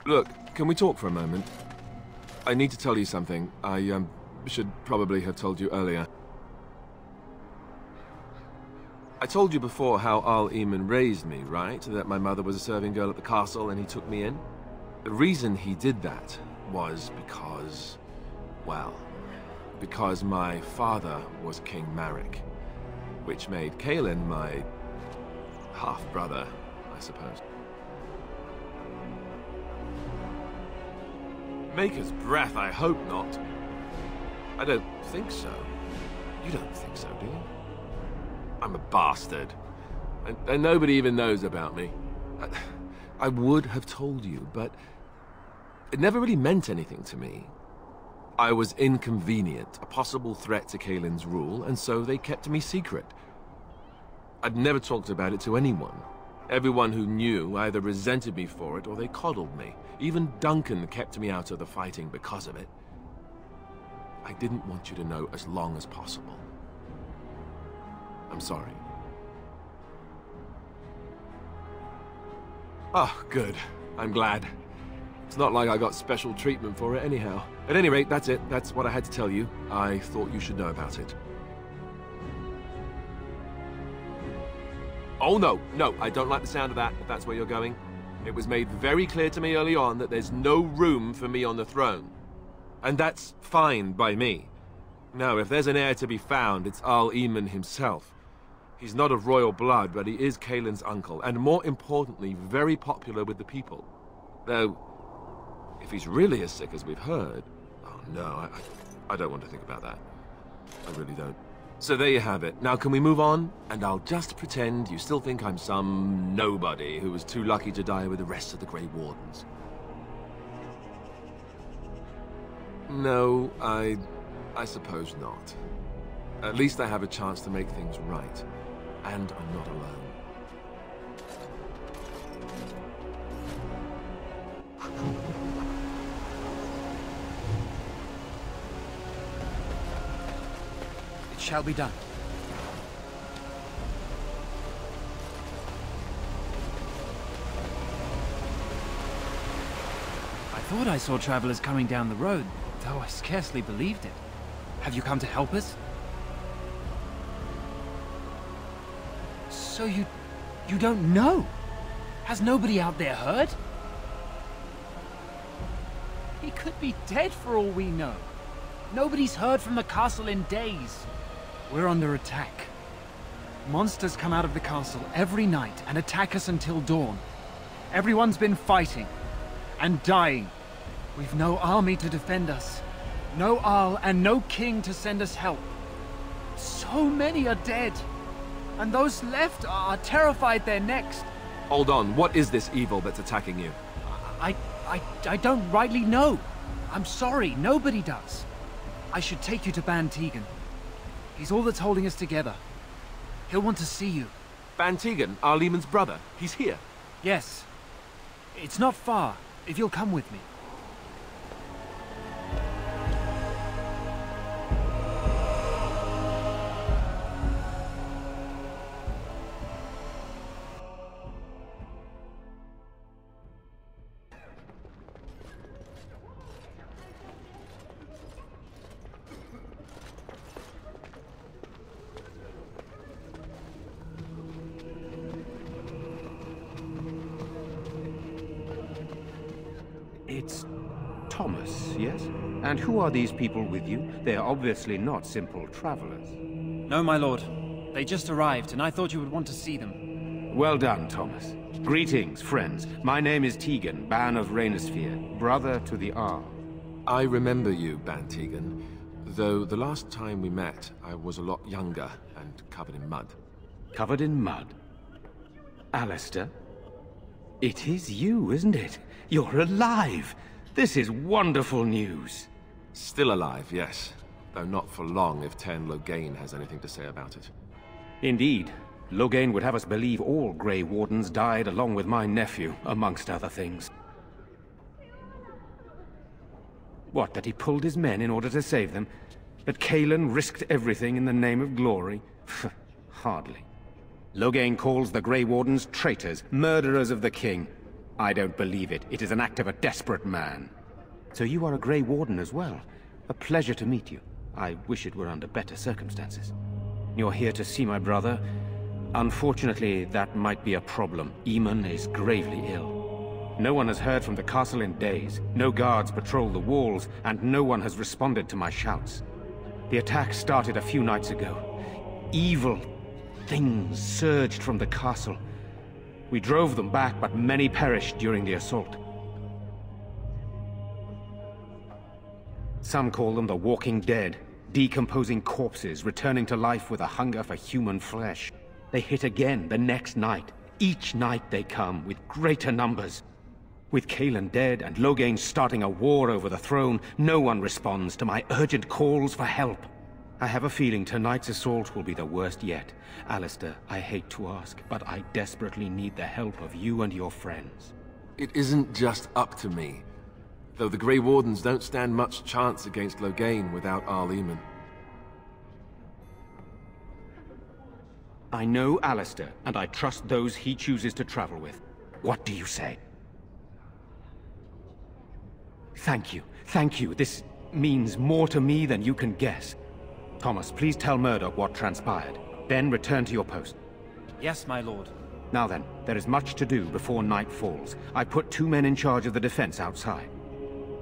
Look, can we talk for a moment? I need to tell you something. I, should probably have told you earlier. I told you before how Arl raised me, right? That my mother was a serving girl at the castle and he took me in? The reason he did that was because... well... because my father was King Marek, which made Kaitlyn my... half-brother, I suppose. Maker's breath, I hope not. I don't think so. You don't think so, do you? I'm a bastard. And nobody even knows about me. I would have told you, but it never really meant anything to me. I was inconvenient, a possible threat to Kaitlyn's rule, and so they kept me secret. I'd never talked about it to anyone. Everyone who knew either resented me for it or they coddled me. Even Duncan kept me out of the fighting because of it. I didn't want you to know as long as possible. I'm sorry. Oh, good. I'm glad. It's not like I got special treatment for it anyhow. At any rate, that's it. That's what I had to tell you. I thought you should know about it. Oh no, no, I don't like the sound of that, if that's where you're going. It was made very clear to me early on that there's no room for me on the throne. And that's fine by me. No, if there's an heir to be found, it's Arl himself. He's not of royal blood, but he is Kaitlyn's uncle, and more importantly, very popular with the people. Though, if he's really as sick as we've heard... oh no, I don't want to think about that. I really don't. So there you have it. Now can we move on? And I'll just pretend you still think I'm some nobody who was too lucky to die with the rest of the Grey Wardens. No, I suppose not. At least I have a chance to make things right. And I'm not alone. It shall be done. I thought I saw travelers coming down the road, though I scarcely believed it. Have you come to help us? So you don't know? Has nobody out there heard? He could be dead for all we know. Nobody's heard from the castle in days. We're under attack. Monsters come out of the castle every night and attack us until dawn. Everyone's been fighting and dying. We've no army to defend us. No Arl and no king to send us help. So many are dead. And those left are terrified they're next. Hold on, what is this evil that's attacking you? I don't rightly know. I'm sorry, nobody does. I should take you to Bann Teagan. He's all that's holding us together. He'll want to see you. Bann Teagan, Arlemon's brother. He's here. Yes. It's not far, if you'll come with me. It's Thomas, yes? And who are these people with you? They are obviously not simple travelers. No, my lord. They just arrived, and I thought you would want to see them. Well done, Thomas. Greetings, friends. My name is Tegan, Bann of Redcliffe, brother to the Arl. I remember you, Bann Teagan. Though the last time we met, I was a lot younger and covered in mud. Covered in mud? Alistair? It is you, isn't it? You're alive! This is wonderful news! Still alive, yes. Though not for long if Lloyd has anything to say about it. Indeed. Lloyd would have us believe all Grey Wardens died along with my nephew, amongst other things. What, that he pulled his men in order to save them? That Kaitlyn risked everything in the name of glory? Hardly. Lloyd calls the Grey Wardens traitors, murderers of the king. I don't believe it. It is an act of a desperate man. So you are a Grey Warden as well. A pleasure to meet you. I wish it were under better circumstances. You're here to see my brother? Unfortunately, that might be a problem. Eamon is gravely ill. No one has heard from the castle in days. No guards patrol the walls, and no one has responded to my shouts. The attack started a few nights ago. Evil things surged from the castle. We drove them back, but many perished during the assault. Some call them the Walking Dead, decomposing corpses returning to life with a hunger for human flesh. They hit again the next night. Each night they come, with greater numbers. With Kaitlyn dead and Loghain starting a war over the throne, no one responds to my urgent calls for help. I have a feeling tonight's assault will be the worst yet. Alistair, I hate to ask, but I desperately need the help of you and your friends. It isn't just up to me. Though the Grey Wardens don't stand much chance against Loghain without Arl Eamon. I know Alistair, and I trust those he chooses to travel with. What do you say? Thank you. Thank you. This means more to me than you can guess. Thomas, please tell Murdoch what transpired. Then return to your post. Yes, my lord. Now then, there is much to do before night falls. I put 2 men in charge of the defense outside.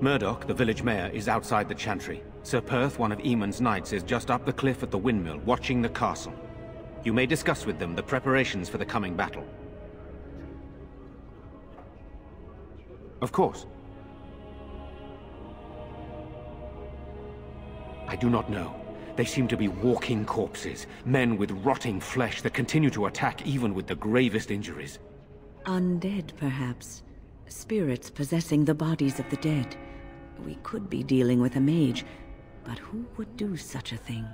Murdoch, the village mayor, is outside the Chantry. Sir Perth, one of Eamon's knights, is just up the cliff at the windmill, watching the castle. You may discuss with them the preparations for the coming battle. Of course. I do not know. They seem to be walking corpses, men with rotting flesh that continue to attack even with the gravest injuries. Undead, perhaps. Spirits possessing the bodies of the dead. We could be dealing with a mage, but who would do such a thing?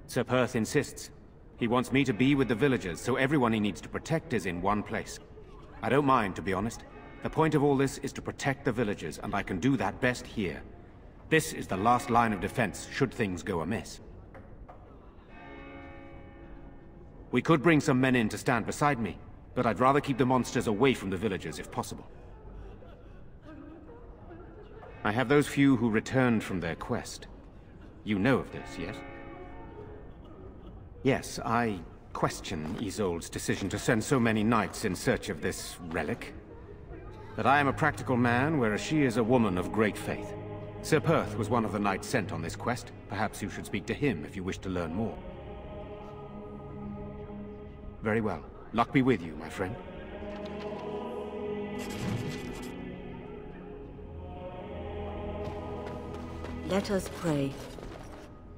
Sir Perth insists. He wants me to be with the villagers, so everyone he needs to protect is in one place. I don't mind, to be honest. The point of all this is to protect the villagers, and I can do that best here. This is the last line of defense, should things go amiss. We could bring some men in to stand beside me, but I'd rather keep the monsters away from the villagers if possible. I have those few who returned from their quest. You know of this, yes? Yes, I question Isolde's decision to send so many knights in search of this relic. But I am a practical man, whereas she is a woman of great faith. Sir Perth was one of the knights sent on this quest. Perhaps you should speak to him if you wish to learn more. Very well. Luck be with you, my friend. Let us pray.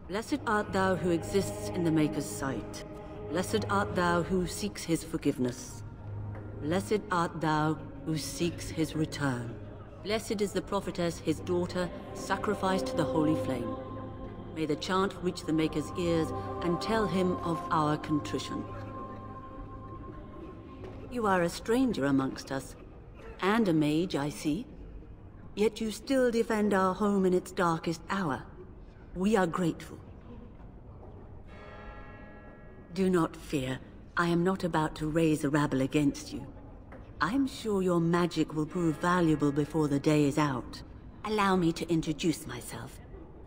Blessed art thou who exists in the Maker's sight. Blessed art thou who seeks his forgiveness. Blessed art thou who seeks his return. Blessed is the prophetess, his daughter, sacrificed to the holy flame. May the chant reach the Maker's ears and tell him of our contrition. You are a stranger amongst us, and a mage, I see. Yet you still defend our home in its darkest hour. We are grateful. Do not fear. I am not about to raise a rabble against you. I'm sure your magic will prove valuable before the day is out. Allow me to introduce myself.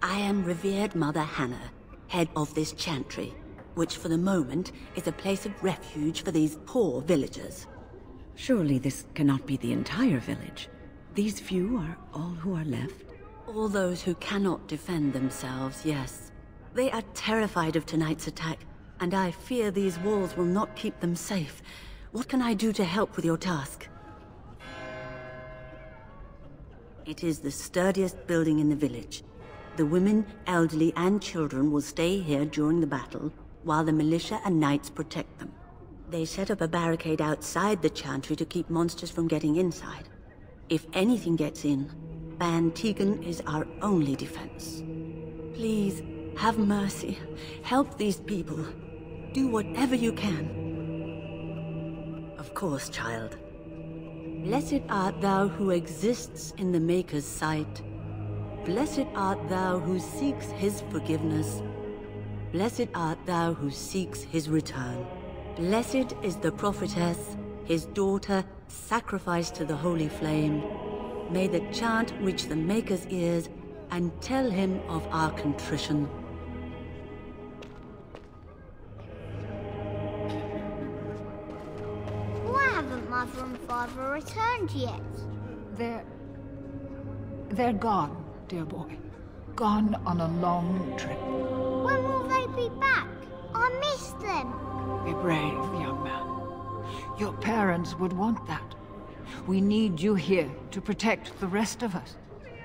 I am revered Mother Hannah, head of this Chantry, which for the moment is a place of refuge for these poor villagers. Surely this cannot be the entire village. These few are all who are left? All those who cannot defend themselves, yes. They are terrified of tonight's attack, and I fear these walls will not keep them safe. What can I do to help with your task? It is the sturdiest building in the village. The women, elderly, and children will stay here during the battle, while the militia and knights protect them. They set up a barricade outside the Chantry to keep monsters from getting inside. If anything gets in, Bann Teagan is our only defense. Please, have mercy. Help these people. Do whatever you can. Of course, child. Blessed art thou who exists in the Maker's sight. Blessed art thou who seeks his forgiveness. Blessed art thou who seeks his return. Blessed is the prophetess, his daughter, sacrificed to the holy flame. May the chant reach the Maker's ears and tell him of our contrition. Why haven't Mother and Father returned yet? They're gone, dear boy. Gone on a long trip. When will they be back? I miss them. Be brave, young man. Your parents would want that. We need you here to protect the rest of us.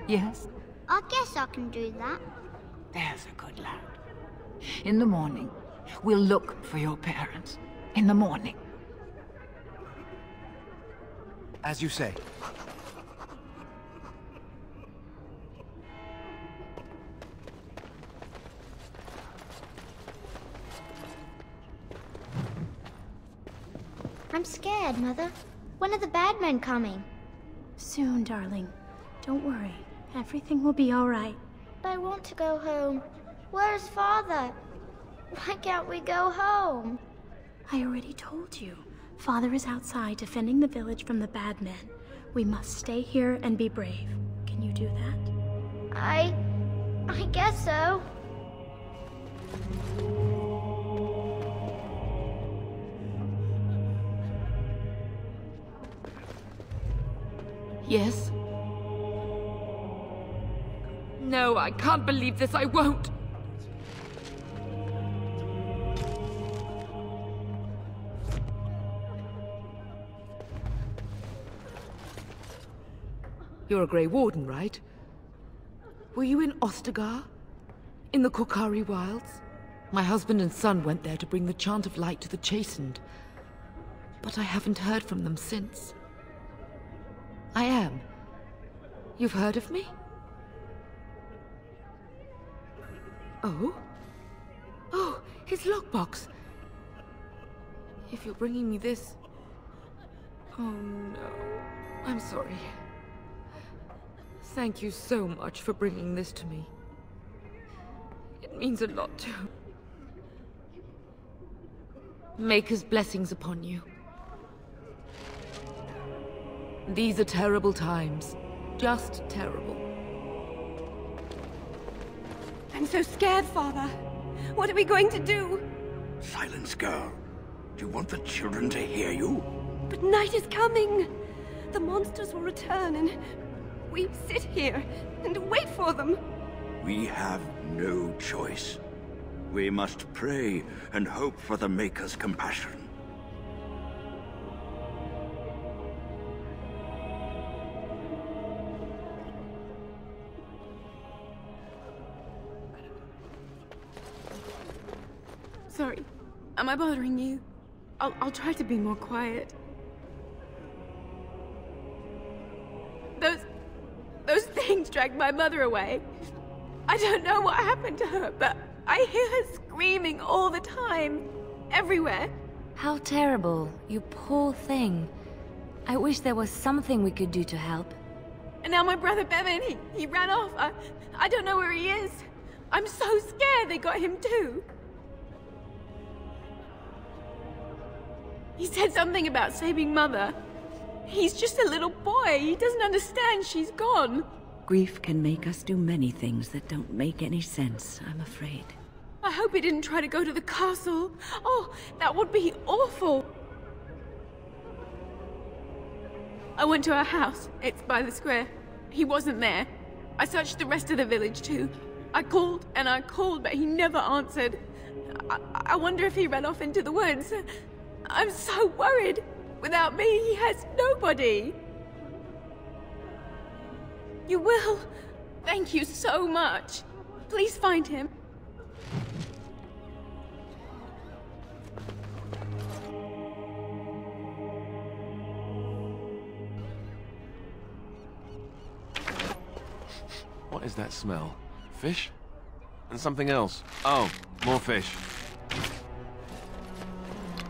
Yes? I guess I can do that. There's a good lad. In the morning, we'll look for your parents. In the morning. As you say. I'm scared, Mother. When are the bad men coming? Soon, darling. Don't worry. Everything will be all right. But I want to go home. Where's Father? Why can't we go home? I already told you. Father is outside defending the village from the bad men. We must stay here and be brave. Can you do that? I guess so. Yes? No, I can't believe this. I won't. You're a Grey Warden, right? Were you in Ostagar? In the Korkari Wilds? My husband and son went there to bring the chant of light to the chastened. But I haven't heard from them since. I am. You've heard of me? Oh? Oh, his lockbox. If you're bringing me this... Oh no. I'm sorry. Thank you so much for bringing this to me. It means a lot to... Maker's blessings upon you. These are terrible times. Just terrible. I'm so scared, Father. What are we going to do? Silence, girl. Do you want the children to hear you? But night is coming. The monsters will return and we sit here and wait for them. We have no choice. We must pray and hope for the Maker's compassion. Sorry. Am I bothering you? I'll try to be more quiet. Those things dragged my mother away. I don't know what happened to her, but I hear her screaming all the time. Everywhere. How terrible. You poor thing. I wish there was something we could do to help. And now my brother Bevin, he ran off. I don't know where he is. I'm so scared they got him too. He said something about saving Mother. He's just a little boy. He doesn't understand she's gone. Grief can make us do many things that don't make any sense, I'm afraid. I hope he didn't try to go to the castle. Oh, that would be awful. I went to our house. It's by the square. He wasn't there. I searched the rest of the village too. I called and I called, but he never answered. I wonder if he ran off into the woods. I'm so worried. Without me, he has nobody. You will? Thank you so much. Please find him. What is that smell? Fish? And something else. Oh, more fish.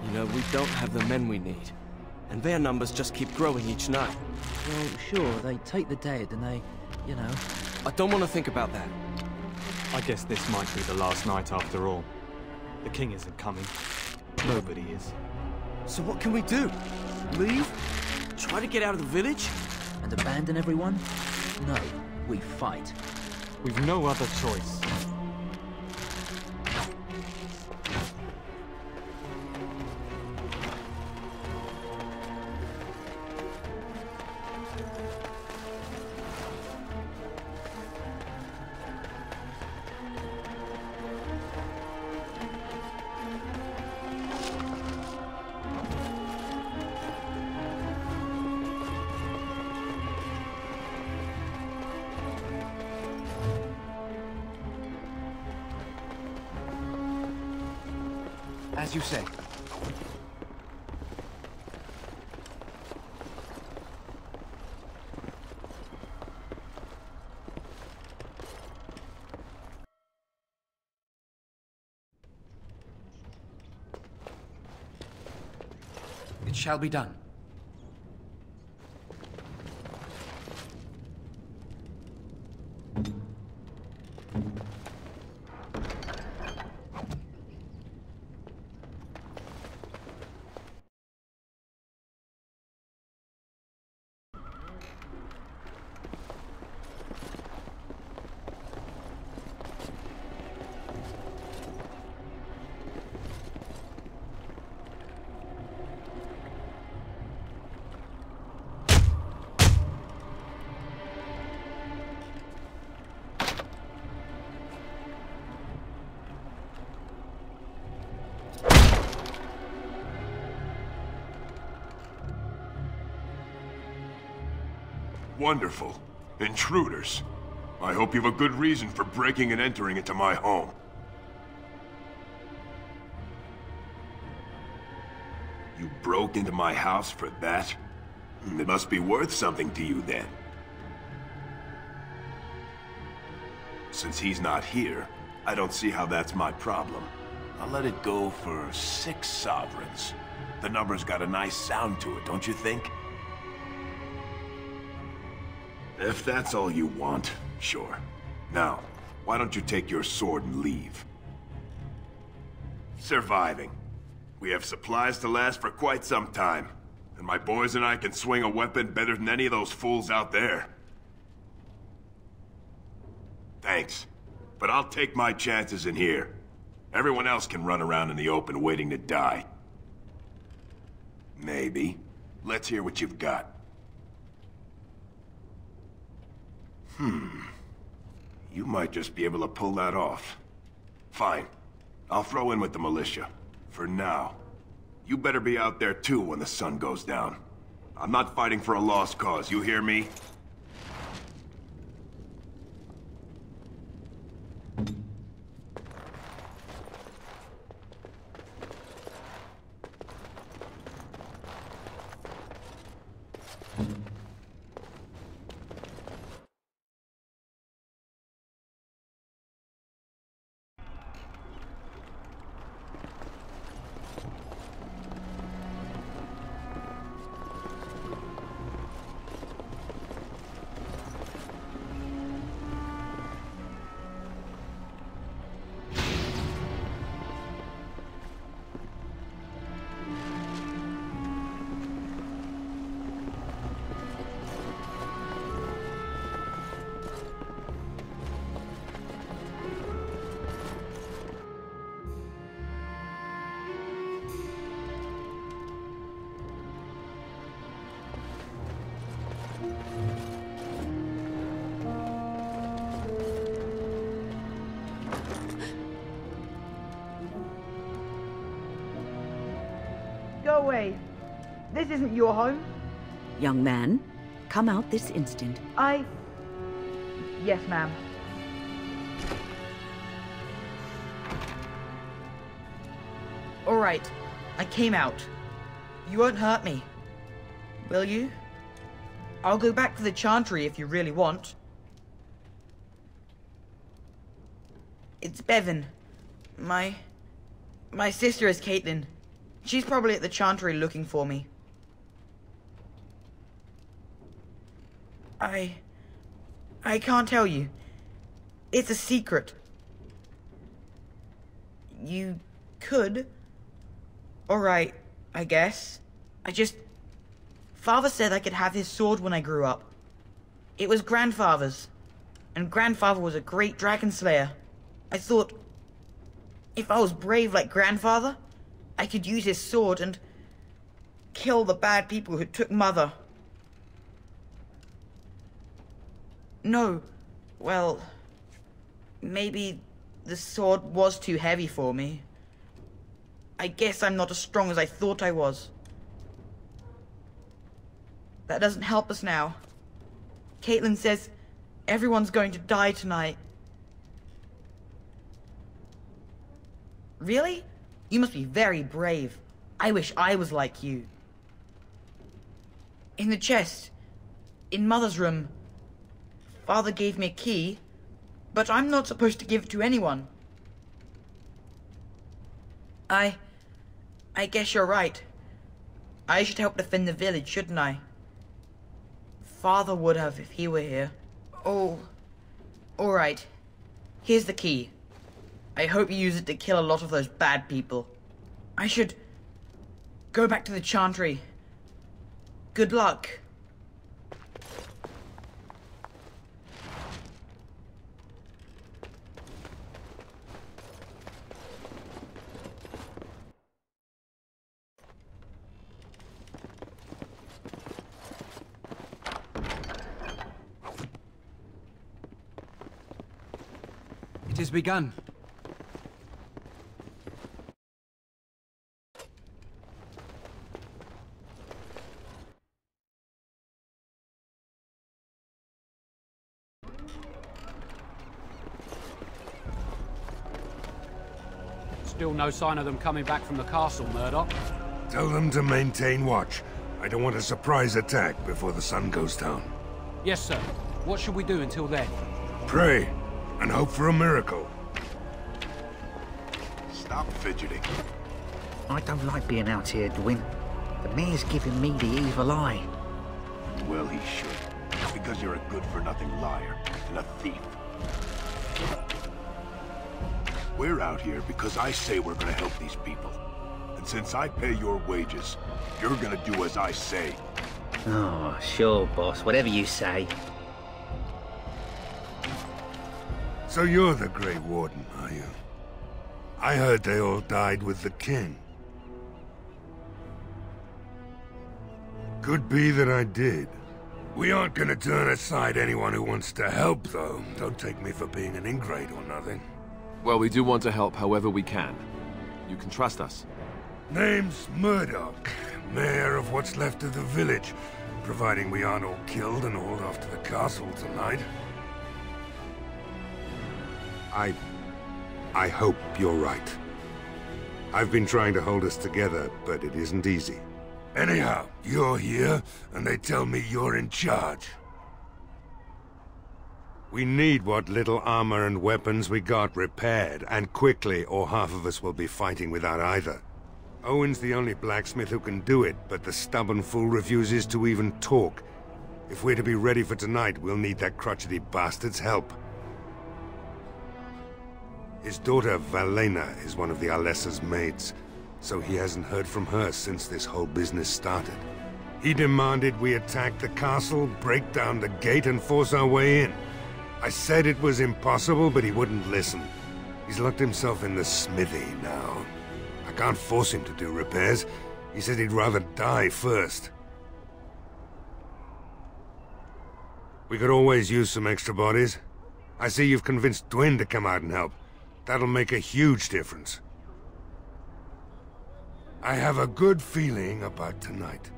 You know, we don't have the men we need. And their numbers just keep growing each night. Well, sure, they take the dead and they, you know... I don't want to think about that. I guess this might be the last night after all. The king isn't coming. Nobody is. So what can we do? Leave? Try to get out of the village? And abandon everyone? No, we fight. We've no other choice. As you say. It shall be done. Wonderful. Intruders. I hope you have a good reason for breaking and entering into my home. You broke into my house for that? It must be worth something to you then. Since he's not here, I don't see how that's my problem. I'll let it go for 6 sovereigns. The number's got a nice sound to it, don't you think? If that's all you want, sure. Now, why don't you take your sword and leave? Surviving. We have supplies to last for quite some time. And my boys and I can swing a weapon better than any of those fools out there. Thanks. But I'll take my chances in here. Everyone else can run around in the open waiting to die. Maybe. Let's hear what you've got. You might just be able to pull that off. Fine. I'll throw in with the militia. For now. You better be out there too when the sun goes down. I'm not fighting for a lost cause, you hear me? Go away. This isn't your home. Young man, come out this instant. Yes, ma'am. All right, I came out. You won't hurt me, will you? I'll go back to the Chantry if you really want. It's Bevin. My sister is Kaitlyn. She's probably at the Chantry looking for me. I can't tell you. It's a secret. You could. Alright, I guess. Father said I could have his sword when I grew up. It was Grandfather's, and Grandfather was a great dragon slayer. I thought, if I was brave like Grandfather, I could use his sword and kill the bad people who took Mother. No, well, maybe the sword was too heavy for me. I guess I'm not as strong as I thought I was. That doesn't help us now. Kaitlyn says everyone's going to die tonight. Really? You must be very brave. I wish I was like you. In the chest, in Mother's room, Father gave me a key, but I'm not supposed to give it to anyone. I guess you're right. I should help defend the village, shouldn't I? Father would have if he were here. Oh, alright. Here's the key. I hope you use it to kill a lot of those bad people. I should go back to the Chantry. Good luck. It has begun. Still no sign of them coming back from the castle, Murdoch. Tell them to maintain watch. I don't want a surprise attack before the sun goes down. Yes, sir. What should we do until then? Pray, and hope for a miracle. Stop fidgeting. I don't like being out here, Dwyn. The mayor's giving me the evil eye. Well, he should. Because you're a good-for-nothing liar and a thief. We're out here because I say we're gonna help these people. And since I pay your wages, you're gonna do as I say. Oh, sure, boss. Whatever you say. So you're the Grey Warden, are you? I heard they all died with the king. Could be that I did. We aren't gonna turn aside anyone who wants to help, though. Don't take me for being an ingrate or nothing. Well, we do want to help however we can. You can trust us. Name's Murdoch, mayor of what's left of the village, providing we aren't all killed and hauled off to the castle tonight. I hope you're right. I've been trying to hold us together, but it isn't easy. Anyhow, you're here, and they tell me you're in charge. We need what little armor and weapons we got repaired, and quickly, or half of us will be fighting without either. Owen's the only blacksmith who can do it, but the stubborn fool refuses to even talk. If we're to be ready for tonight, we'll need that crotchety bastard's help. His daughter, Valena, is one of the Alessa's maids, so he hasn't heard from her since this whole business started. He demanded we attack the castle, break down the gate, and force our way in. I said it was impossible, but he wouldn't listen. He's locked himself in the smithy now. I can't force him to do repairs. He said he'd rather die first. We could always use some extra bodies. I see you've convinced Dwyn to come out and help. That'll make a huge difference. I have a good feeling about tonight.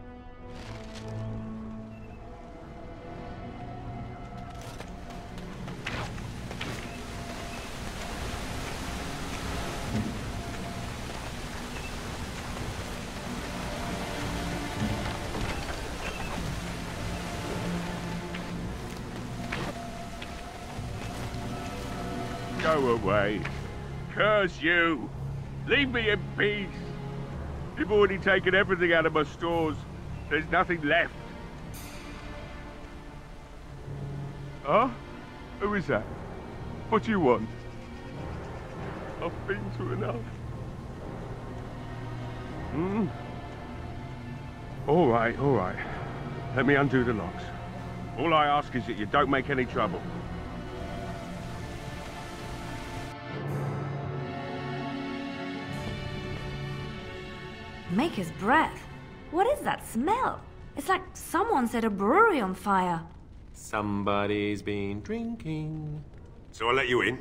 Go away. Curse you. Leave me in peace. You've already taken everything out of my stores. There's nothing left. Huh? Who is that? What do you want? I've been through enough. All right, all right. Let me undo the locks. All I ask is that you don't make any trouble. Maker's breath. What is that smell? It's like someone set a brewery on fire. Somebody's been drinking. So I let you in.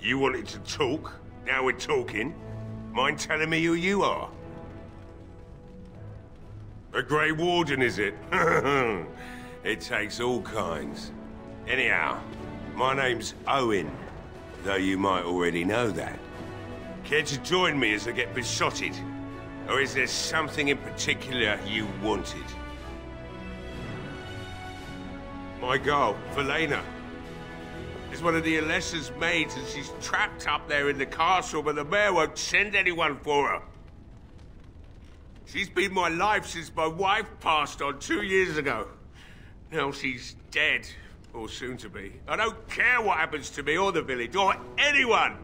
You wanted to talk. Now we're talking. Mind telling me who you are? A Grey Warden, is it? It takes all kinds. Anyhow, my name's Owen, though you might already know that. Care to join me as I get besotted? Or is there something in particular you wanted? My girl, Valena, is one of the Alessa's maids, and she's trapped up there in the castle, but the mayor won't send anyone for her. She's been my life since my wife passed on 2 years ago. Now she's dead, or soon to be. I don't care what happens to me or the village, or anyone!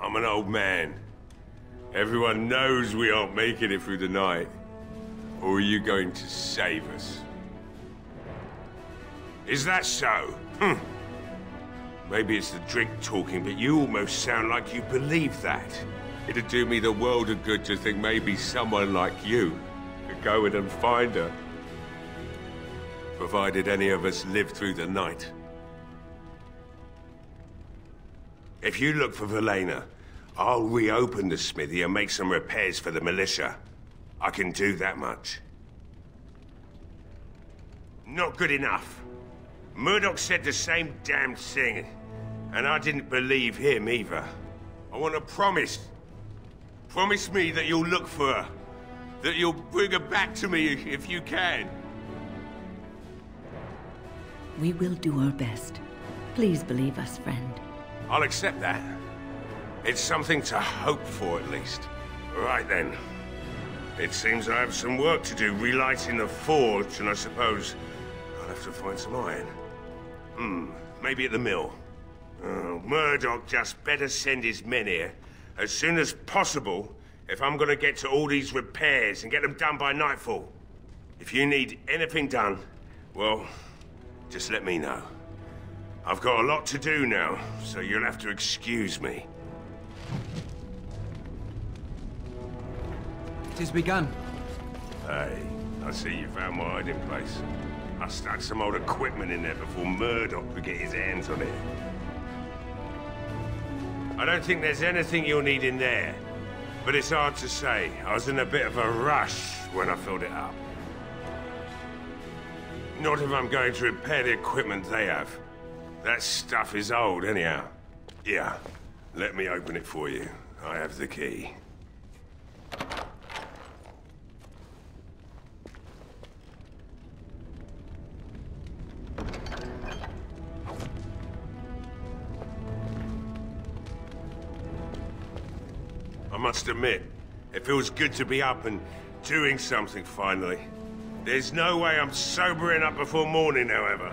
I'm an old man. Everyone knows we aren't making it through the night. Or are you going to save us? Is that so? Maybe it's the drink talking, but you almost sound like you believe that. It'd do me the world of good to think maybe someone like you could go in and find her. Provided any of us live through the night. If you look for Valena, I'll reopen the smithy and make some repairs for the militia. I can do that much. Not good enough. Murdoch said the same damn thing, and I didn't believe him either. I want a promise. Promise me that you'll look for her. That you'll bring her back to me if you can. We will do our best. Please believe us, friend. I'll accept that. It's something to hope for, at least. Right then. It seems I have some work to do relighting the forge, and I suppose I'll have to find some iron. Maybe at the mill. Murdoch just better send his men here as soon as possible if I'm gonna get to all these repairs and get them done by nightfall. If you need anything done, well, just let me know. I've got a lot to do now, so you'll have to excuse me. It is begun. Hey, I see you found my hiding place. I stuck some old equipment in there before Murdoch could get his hands on it. I don't think there's anything you'll need in there, but it's hard to say. I was in a bit of a rush when I filled it up. Not if I'm going to repair the equipment they have. That stuff is old, anyhow. Yeah, let me open it for you. I have the key. I must admit, it feels good to be up and doing something finally. There's no way I'm sobering up before morning, however.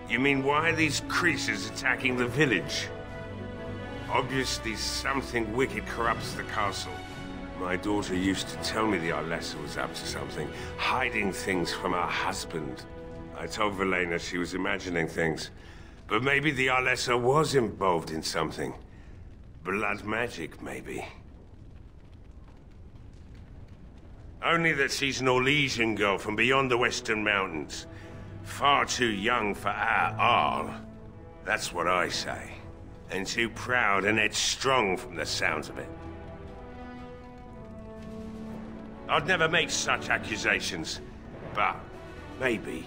You mean, why are these creatures attacking the village? Obviously, something wicked corrupts the castle. My daughter used to tell me the Alessa was up to something, hiding things from her husband. I told Valena she was imagining things. But maybe the Alessa was involved in something. Blood magic, maybe. Only that she's an Orlesian girl from beyond the Western Mountains. Far too young for our Arl. That's what I say. And too proud and headstrong from the sounds of it. I'd never make such accusations. But maybe,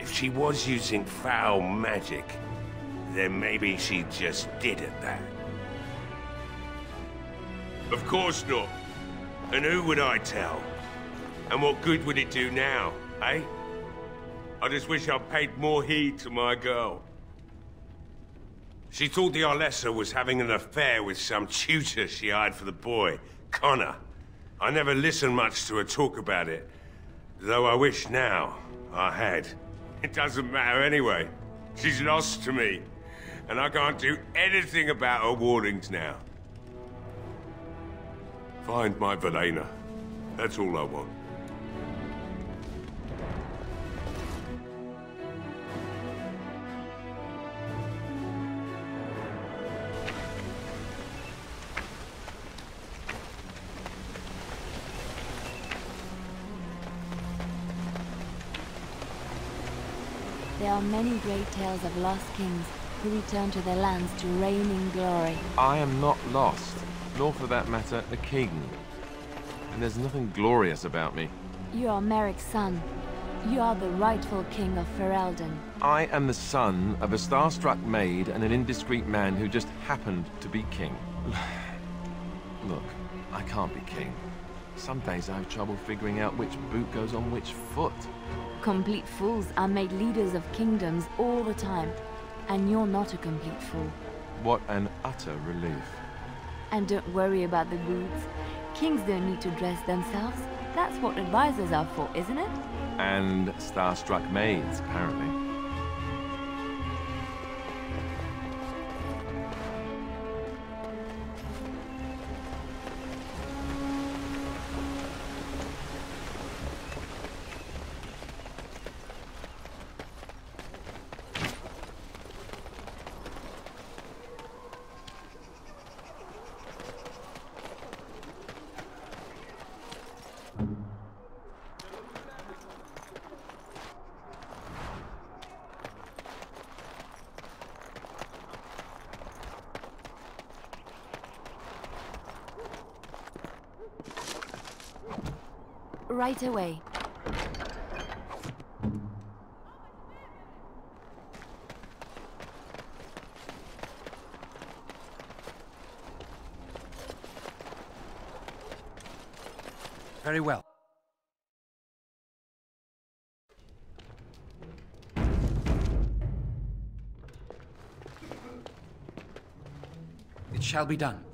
if she was using foul magic, then maybe she just did at that. Of course not. And who would I tell? And what good would it do now, eh? I just wish I'd paid more heed to my girl. She thought the Alessa was having an affair with some tutor she hired for the boy, Connor. I never listened much to her talk about it, though I wish now I had. It doesn't matter anyway. She's lost to me. and I can't do anything about her warnings now. Find my Valena. That's all I want. There are many great tales of lost kings who return to their lands to reign in glory. I am not lost, nor for that matter, a king. And there's nothing glorious about me. You are Merrick's son. You are the rightful king of Ferelden. I am the son of a starstruck maid and an indiscreet man who just happened to be king. Look, I can't be king. Some days I have trouble figuring out which boot goes on which foot. Complete fools are made leaders of kingdoms all the time. And you're not a complete fool. What an utter relief. And don't worry about the boots. Kings don't need to dress themselves. That's what advisors are for, isn't it? And starstruck maids, apparently. Right away. Very well. It shall be done.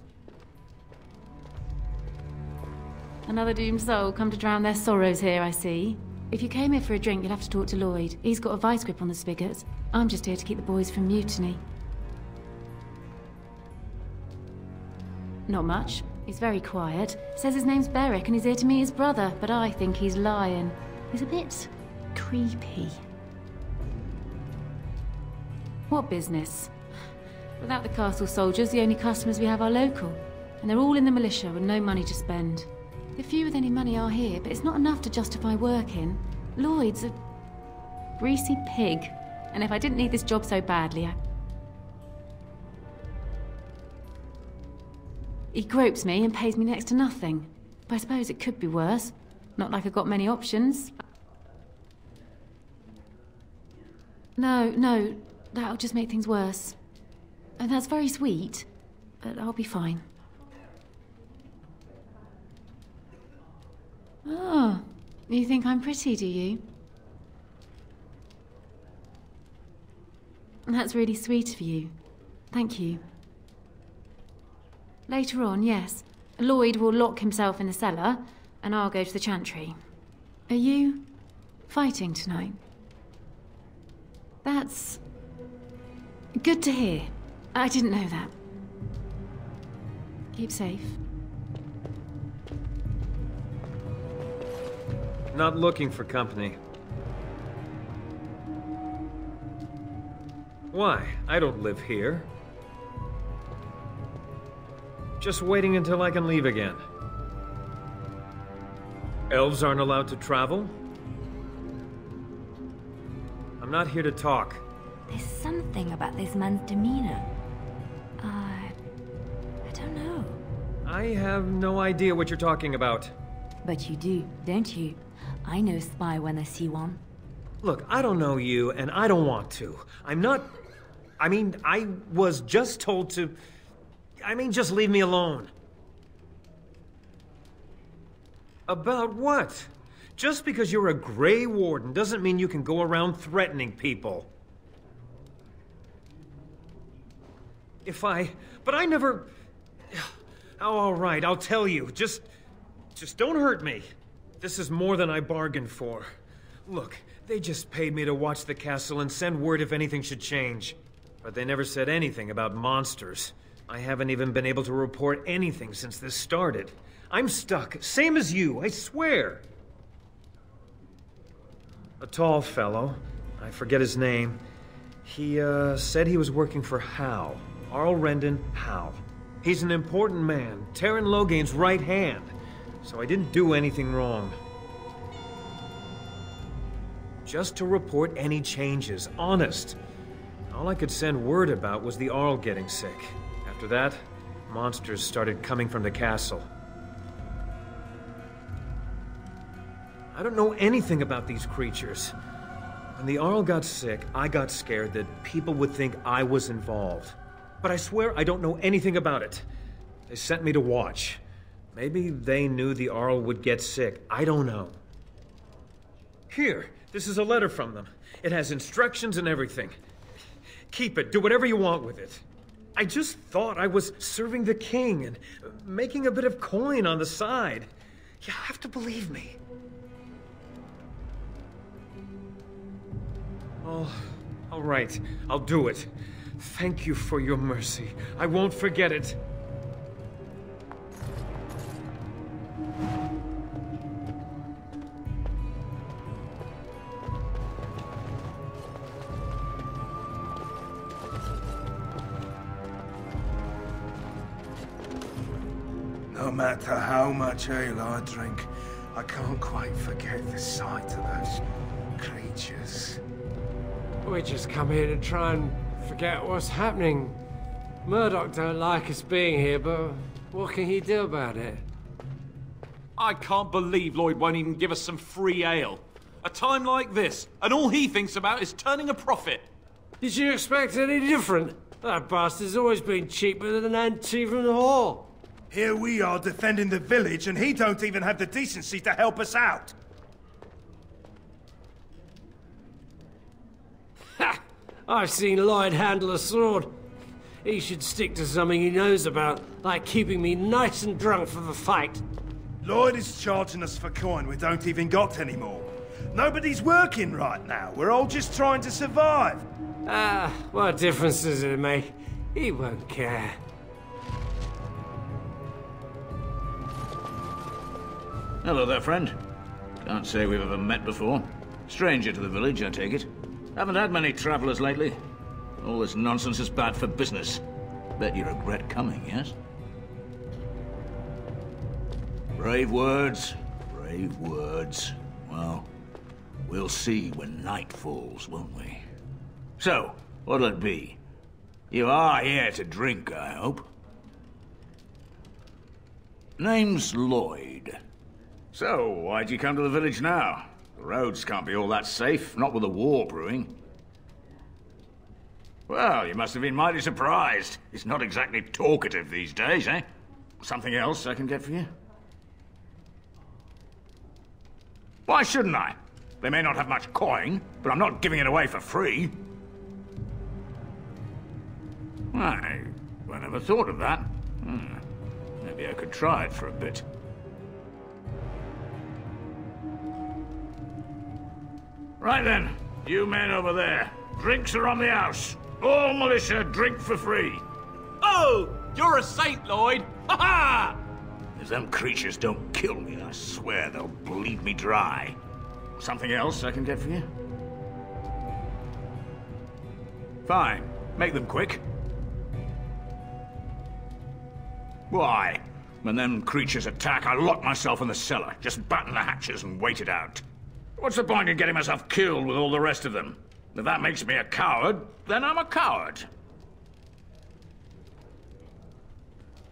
Another doomed soul come to drown their sorrows here, I see. If you came here for a drink, you'll have to talk to Lloyd. He's got a vice grip on the spigots. I'm just here to keep the boys from mutiny. Not much. He's very quiet. Says his name's Beric and he's here to meet his brother, but I think he's lying. He's a bit creepy. What business? Without the castle soldiers, the only customers we have are local. And they're all in the militia with no money to spend. The few with any money are here, but it's not enough to justify working. Lloyd's a greasy pig. And if I didn't need this job so badly, He gropes me and pays me next to nothing. But I suppose it could be worse. Not like I've got many options. No, that'll just make things worse. And that's very sweet, but I'll be fine. Oh, you think I'm pretty, do you? That's really sweet of you. Thank you. Later on, yes. Lloyd will lock himself in the cellar, and I'll go to the Chantry. Are you fighting tonight? That's good to hear. I didn't know that. Keep safe. Not looking for company. Why? I don't live here. Just waiting until I can leave again. Elves aren't allowed to travel? I'm not here to talk. There's something about this man's demeanor. I don't know. I have no idea what you're talking about. But you do, don't you? I know a spy when I see one. Look, I don't know you, and I don't want to. I'm not... I mean, I was just told to... I mean, just leave me alone. About what? Just because you're a Grey Warden doesn't mean you can go around threatening people. But I never... Oh, all right, I'll tell you. Just don't hurt me. This is more than I bargained for. Look, they just paid me to watch the castle and send word if anything should change. But they never said anything about monsters. I haven't even been able to report anything since this started. I'm stuck, same as you, I swear. A tall fellow, I forget his name. He, said he was working for Howe. Arl Rendon Howe. He's an important man, Terran Loghain's right hand. So I didn't do anything wrong. Just to report any changes, honest. All I could send word about was the Arl getting sick. After that, monsters started coming from the castle. I don't know anything about these creatures. When the Arl got sick, I got scared that people would think I was involved. But I swear I don't know anything about it. They sent me to watch. Maybe they knew the Arl would get sick. I don't know. Here, this is a letter from them. It has instructions and everything. Keep it. Do whatever you want with it. I just thought I was serving the king and making a bit of coin on the side. You have to believe me. Oh, all right. I'll do it. Thank you for your mercy. I won't forget it. No matter how much ale I drink, I can't quite forget the sight of those creatures. We just come here to try and forget what's happening. Murdoch don't like us being here, but what can he do about it? I can't believe Lloyd won't even give us some free ale. A time like this, and all he thinks about is turning a profit. Did you expect any different? That bastard's always been cheaper than an ante from the hall. Here we are defending the village, and he don't even have the decency to help us out. Ha! I've seen Lloyd handle a sword. He should stick to something he knows about, like keeping me nice and drunk for the fight. Lloyd is charging us for coin we don't even got anymore. Nobody's working right now. We're all just trying to survive. Ah, what difference does it make? He won't care. Hello there, friend. Can't say we've ever met before. Stranger to the village, I take it. Haven't had many travelers lately. All this nonsense is bad for business. Bet you regret coming, yes? Brave words, brave words. Well, we'll see when night falls, won't we? So, what'll it be? You are here to drink, I hope. Name's Lloyd. So, why'd you come to the village now? The roads can't be all that safe, not with a war brewing. Well, you must have been mighty surprised. It's not exactly talkative these days, eh? Something else I can get for you? Why shouldn't I? They may not have much coin, but I'm not giving it away for free. I never thought of that. Maybe I could try it for a bit. Right then, you men over there. Drinks are on the house. All militia drink for free. Oh, you're a saint, Lloyd. Ha ha! If them creatures don't kill me, I swear they'll bleed me dry. Something else I can get for you? Fine. Make them quick. Why? When them creatures attack, I lock myself in the cellar. Just batten the hatches and wait it out. What's the point in getting myself killed with all the rest of them? If that makes me a coward, then I'm a coward.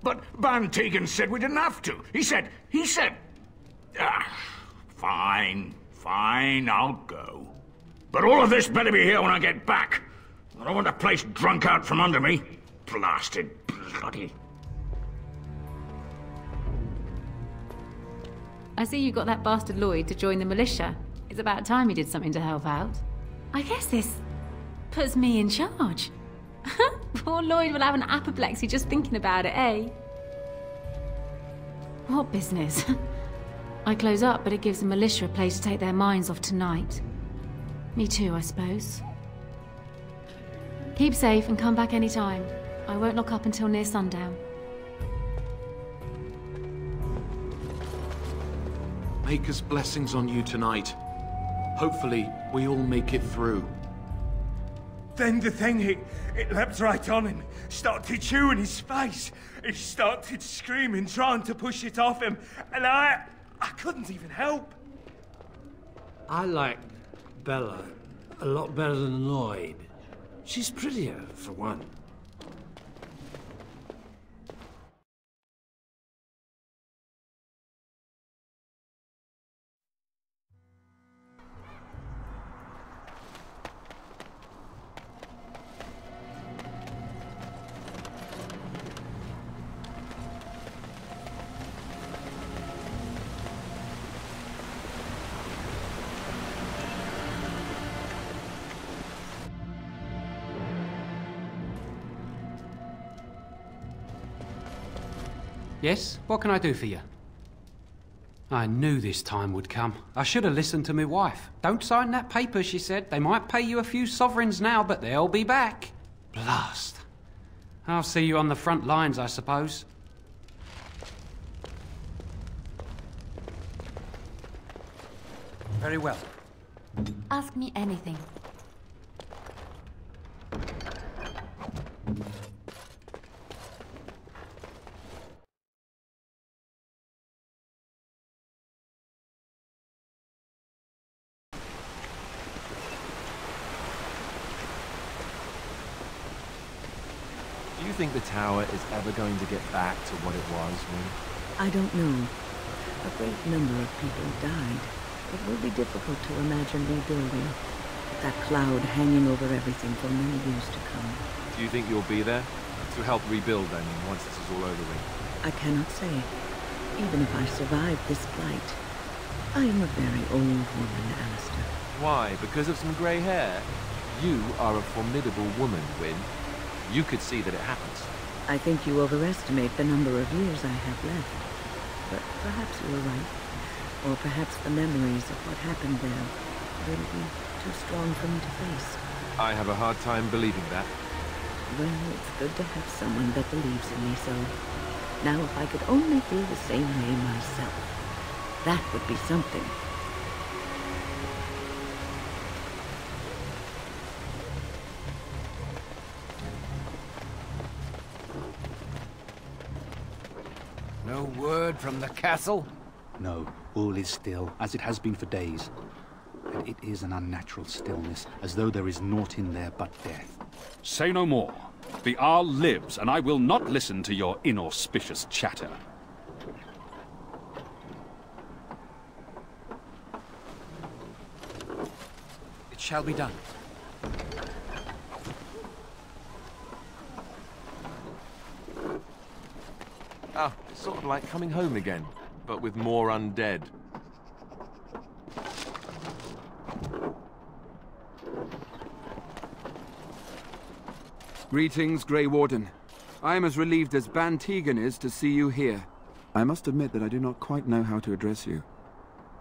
But Bann Teagan said we didn't have to. He said... Fine, I'll go. But all of this better be here when I get back. I don't want the place drunk out from under me. Blasted bloody... I see you got that bastard Lloyd to join the militia. It's about time he did something to help out. I guess this puts me in charge. Poor Lloyd will have an apoplexy just thinking about it, eh? What business? I close up, but it gives the militia a place to take their minds off tonight. Me too, I suppose. Keep safe and come back any time. I won't lock up until near sundown. Maker's blessings on you tonight. Hopefully, we all make it through. Then the thing, it leapt right on him, started chewing his face. He started screaming, trying to push it off him, and I couldn't even help. I like Bella a lot better than Lloyd. She's prettier, for one. Yes? What can I do for you? I knew this time would come. I should have listened to my wife. Don't sign that paper, she said. They might pay you a few sovereigns now, but they'll be back. Blast. I'll see you on the front lines, I suppose. Very well. Ask me anything. Do you think the tower is ever going to get back to what it was, Win? I don't know. A great number of people died. It will be difficult to imagine rebuilding. That cloud hanging over everything for many years to come. Do you think you'll be there? To help rebuild, I mean, once this is all over with? I cannot say. Even if I survive this plight. I am a very old woman, Alistair. Why? Because of some grey hair? You are a formidable woman, Win. You could see that it happens. I think you overestimate the number of years I have left. But perhaps you are right. Or perhaps the memories of what happened there will be too strong for me to face. I have a hard time believing that. Well, it's good to have someone that believes in me so. Now, if I could only feel the same way myself, that would be something. No word from the castle? No, all is still, as it has been for days. And it is an unnatural stillness, as though there is naught in there but death. Say no more. The Arl lives, and I will not listen to your inauspicious chatter. It shall be done. Ah, it's sort of like coming home again, but with more undead. Greetings, Grey Warden. I am as relieved as Bann Teagan is to see you here. I must admit that I do not quite know how to address you.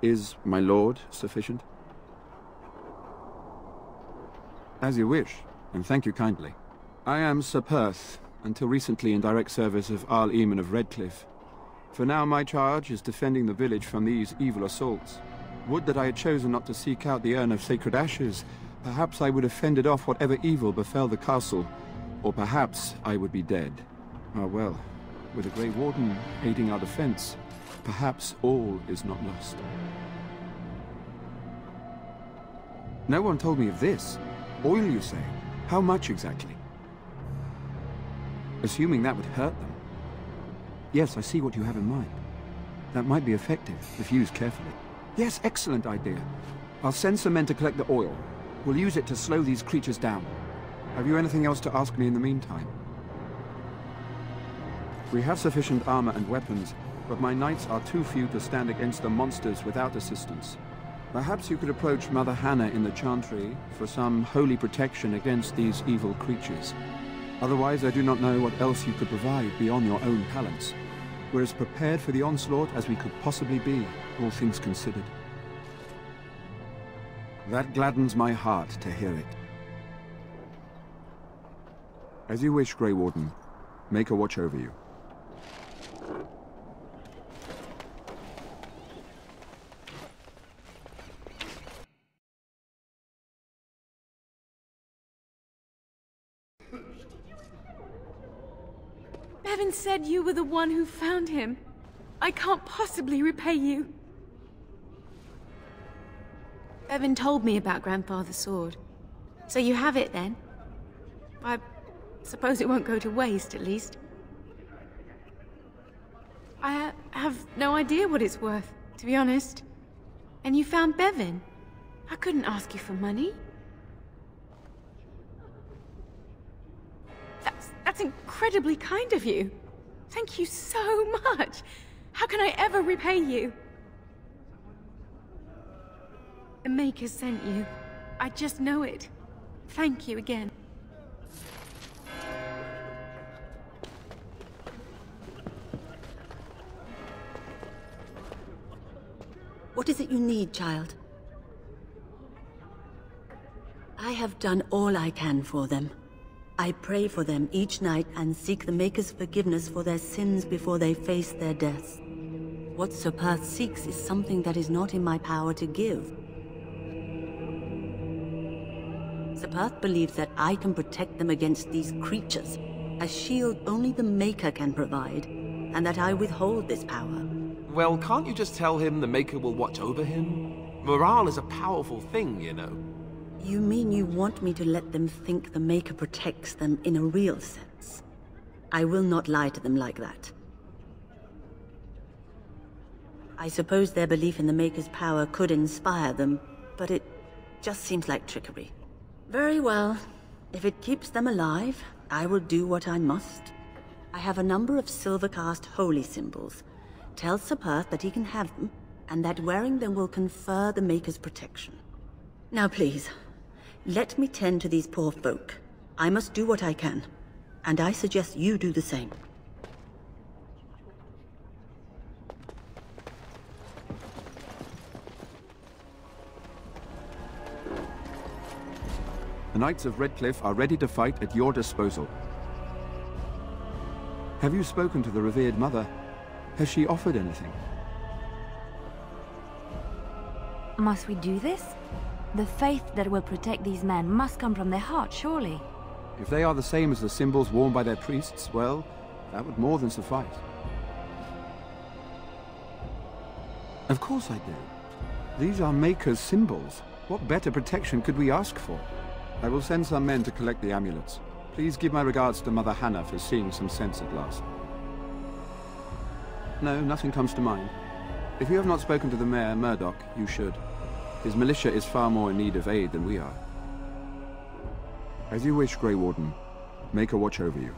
Is my lord sufficient? As you wish, and thank you kindly. I am Sir Perth, until recently in direct service of Arl of Redcliffe. For now my charge is defending the village from these evil assaults. Would that I had chosen not to seek out the urn of sacred ashes. Perhaps I would have fended off whatever evil befell the castle, or perhaps I would be dead. Ah well, with a Grey Warden aiding our defense, perhaps all is not lost. No one told me of this. Oil, you say? How much exactly? Assuming that would hurt them. Yes, I see what you have in mind. That might be effective, if used carefully. Yes, excellent idea. I'll send some men to collect the oil. We'll use it to slow these creatures down. Have you anything else to ask me in the meantime? We have sufficient armor and weapons, but my knights are too few to stand against the monsters without assistance. Perhaps you could approach Mother Hannah in the Chantry for some holy protection against these evil creatures. Otherwise, I do not know what else you could provide beyond your own talents. We're as prepared for the onslaught as we could possibly be, all things considered. That gladdens my heart to hear it. As you wish, Grey Warden. Make a watch over you. Bevin said you were the one who found him. I can't possibly repay you. Bevin told me about Grandfather's sword. So you have it then? I suppose it won't go to waste, at least. I have no idea what it's worth, to be honest. And you found Bevin. I couldn't ask you for money. That's incredibly kind of you. Thank you so much. How can I ever repay you? The Maker sent you. I just know it. Thank you again. What is it you need, child? I have done all I can for them. I pray for them each night and seek the Maker's forgiveness for their sins before they face their deaths. What Sir Perth seeks is something that is not in my power to give. Sir Perth believes that I can protect them against these creatures, a shield only the Maker can provide, and that I withhold this power. Well, can't you just tell him the Maker will watch over him? Morale is a powerful thing, you know. You mean you want me to let them think the Maker protects them in a real sense? I will not lie to them like that. I suppose their belief in the Maker's power could inspire them, but it just seems like trickery. Very well. If it keeps them alive, I will do what I must. I have a number of silver-cast holy symbols. Tell Sir Perth that he can have them, and that wearing them will confer the Maker's protection. Now please, let me tend to these poor folk. I must do what I can, and I suggest you do the same. The Knights of Redcliffe are ready to fight at your disposal. Have you spoken to the revered mother? Has she offered anything? Must we do this? The faith that will protect these men must come from their heart, surely. If they are the same as the symbols worn by their priests, well, that would more than suffice. Of course I do. These are Maker's symbols. What better protection could we ask for? I will send some men to collect the amulets. Please give my regards to Mother Hannah for seeing some sense at last. No, nothing comes to mind. If you have not spoken to the Mayor, Murdoch, you should. His militia is far more in need of aid than we are. As you wish, Grey Warden. Make a watch over you.